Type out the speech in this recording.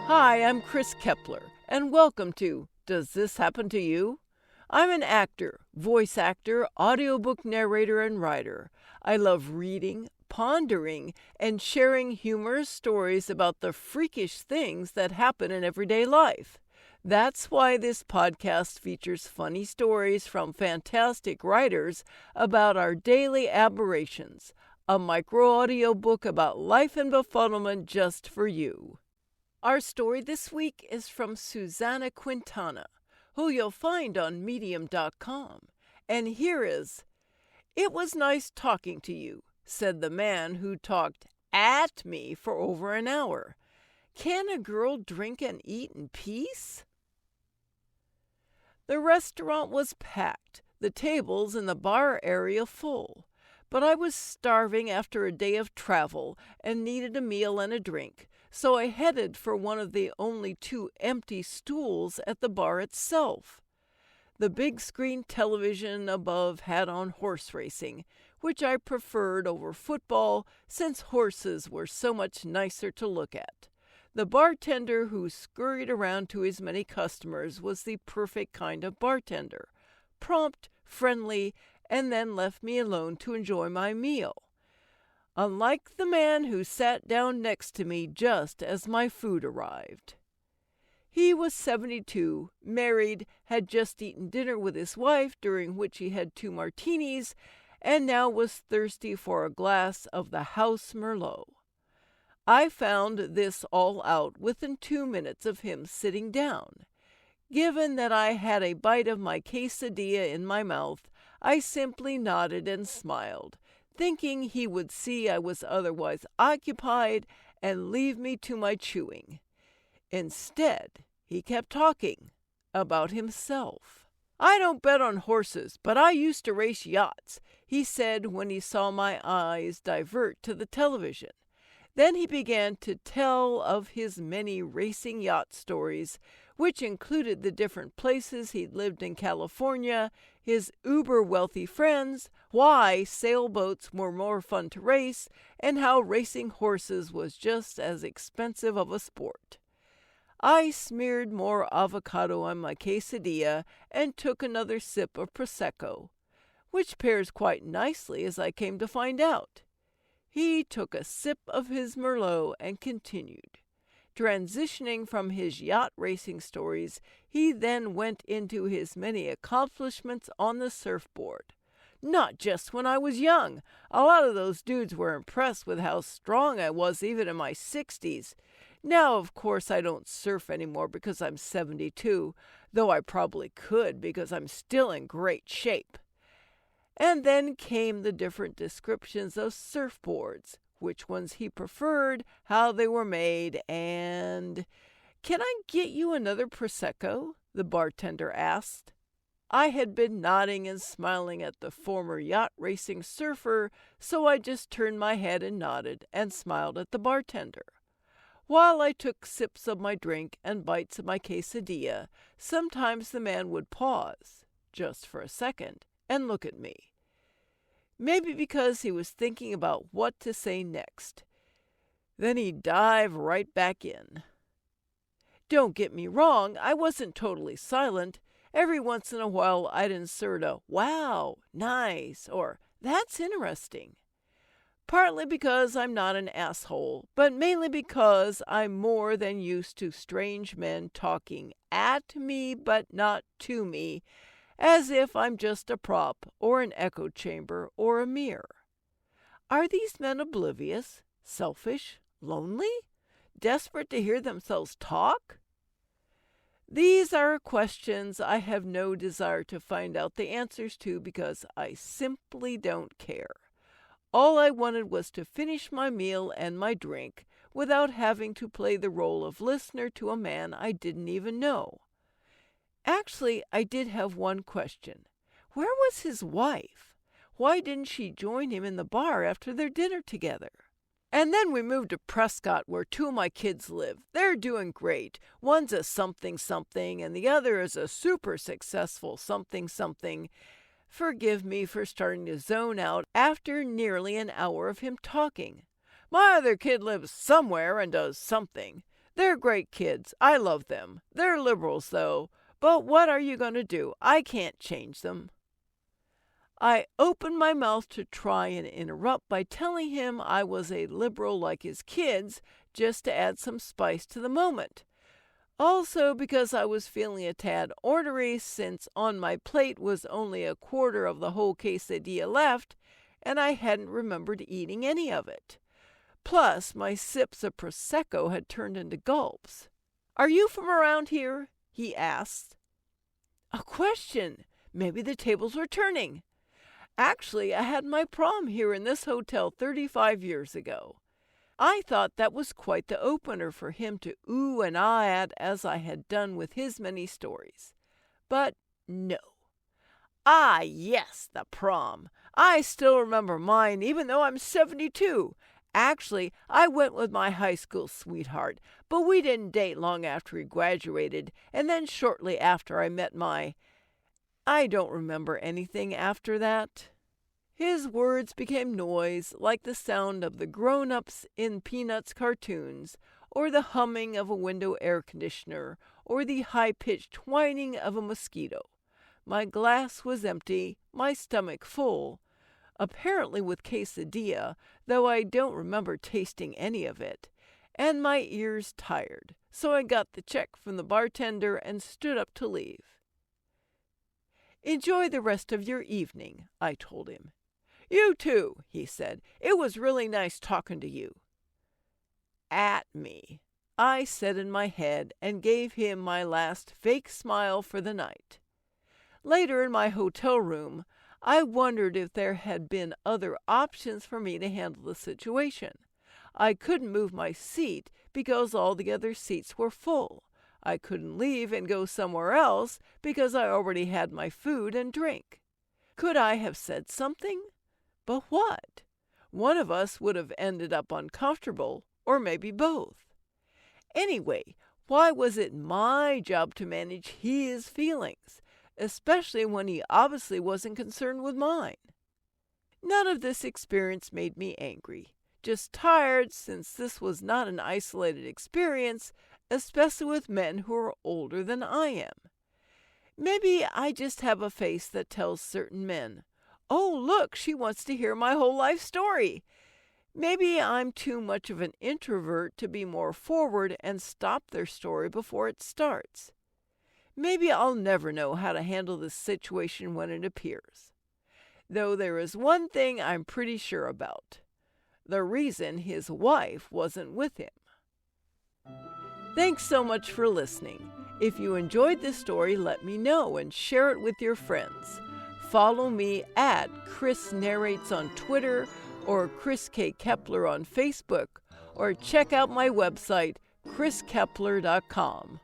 Hi, I'm Chris Kepler, and welcome to Does This Happen to You? I'm an actor, voice actor, audiobook narrator, and writer. I love reading, pondering, and sharing humorous stories about the freakish things that happen in everyday life. That's why this podcast features funny stories from fantastic writers about our daily aberrations, a micro audiobook about life and befuddlement just for you. Our story this week is from Susana Quintana, who you'll find on Medium.com. And here is, "It was nice talking to you," said the man who talked at me for over an hour. Can a girl drink and eat in peace? The restaurant was packed, the tables in the bar area full. But I was starving after a day of travel and needed a meal and a drink, so I headed for one of the only two empty stools at the bar itself. The big screen television above had on horse racing, which I preferred over football since horses were so much nicer to look at. The bartender who scurried around to his many customers was the perfect kind of bartender, prompt, friendly, and then left me alone to enjoy my meal. Unlike the man who sat down next to me just as my food arrived. He was 72, married, had just eaten dinner with his wife, during which he had 2 martinis, and now was thirsty for a glass of the House Merlot. I found this all out within 2 minutes of him sitting down. Given that I had a bite of my quesadilla in my mouth, I simply nodded and smiled, thinking he would see I was otherwise occupied and leave me to my chewing. Instead, he kept talking about himself. "I don't bet on horses, but I used to race yachts," he said when he saw my eyes divert to the television. Then he began to tell of his many racing yacht stories, which included the different places he'd lived in California, his uber-wealthy friends, why sailboats were more fun to race, and how racing horses was just as expensive of a sport. I smeared more avocado on my quesadilla and took another sip of Prosecco, which pairs quite nicely as I came to find out. He took a sip of his Merlot and continued. Transitioning from his yacht racing stories, he then went into his many accomplishments on the surfboard. "Not just when I was young. A lot of those dudes were impressed with how strong I was even in my 60s. Now, of course, I don't surf anymore because I'm 72, though I probably could because I'm still in great shape." And then came the different descriptions of surfboards, which ones he preferred, how they were made, and... "Can I get you another Prosecco?" the bartender asked. I had been nodding and smiling at the former yacht racing surfer, so I just turned my head and nodded and smiled at the bartender. While I took sips of my drink and bites of my quesadilla, sometimes the man would pause, just for a second, and look at me. Maybe because he was thinking about what to say next. Then he'd dive right back in. Don't get me wrong, I wasn't totally silent. Every once in a while I'd insert a "wow, nice," or "that's interesting." Partly because I'm not an asshole, but mainly because I'm more than used to strange men talking at me but not to me, as if I'm just a prop, or an echo chamber, or a mirror. Are these men oblivious, selfish, lonely, desperate to hear themselves talk? These are questions I have no desire to find out the answers to because I simply don't care. All I wanted was to finish my meal and my drink without having to play the role of listener to a man I didn't even know. Actually, I did have one question. Where was his wife? Why didn't she join him in the bar after their dinner together? And then we moved to Prescott, where 2 of my kids live. They're doing great. One's a something-something, and the other is a super successful something-something. Forgive me for starting to zone out after nearly an hour of him talking. My other kid lives somewhere and does something. They're great kids. I love them. They're liberals, though. But what are you going to do? I can't change them." I opened my mouth to try and interrupt by telling him I was a liberal like his kids, just to add some spice to the moment. Also because I was feeling a tad ornery since on my plate was only a quarter of the whole quesadilla left, and I hadn't remembered eating any of it. Plus, my sips of Prosecco had turned into gulps. "Are you from around here?" he asked. A question! Maybe the tables were turning. Actually, I had my prom here in this hotel 35 years ago. I thought that was quite the opener for him to ooh and ah at as I had done with his many stories. But no. "Ah, yes, the prom. I still remember mine, even though I'm 72. Actually, I went with my high school sweetheart, but we didn't date long after we graduated, and then shortly after I met I don't remember anything after that." His words became noise, like the sound of the grown-ups in Peanuts cartoons, or the humming of a window air conditioner, or the high-pitched whining of a mosquito. My glass was empty, my stomach full, apparently with quesadilla, though I don't remember tasting any of it, and my ears tired, so I got the check from the bartender and stood up to leave. "Enjoy the rest of your evening," I told him. "You too," he said. "It was really nice talking to you." "At me," I said in my head, and gave him my last fake smile for the night. Later in my hotel room, I wondered if there had been other options for me to handle the situation. I couldn't move my seat because all the other seats were full. I couldn't leave and go somewhere else because I already had my food and drink. Could I have said something? But what? One of us would have ended up uncomfortable, or maybe both. Anyway, why was it my job to manage his feelings, especially when he obviously wasn't concerned with mine? None of this experience made me angry, just tired since this was not an isolated experience, especially with men who are older than I am. Maybe I just have a face that tells certain men, "Oh, look, she wants to hear my whole life story." Maybe I'm too much of an introvert to be more forward and stop their story before it starts. Maybe I'll never know how to handle this situation when it appears. Though there is one thing I'm pretty sure about: the reason his wife wasn't with him. Thanks so much for listening. If you enjoyed this story, let me know and share it with your friends. Follow me at Chris Narrates on Twitter or Chris K. Kepler on Facebook, or check out my website, chriskepler.com.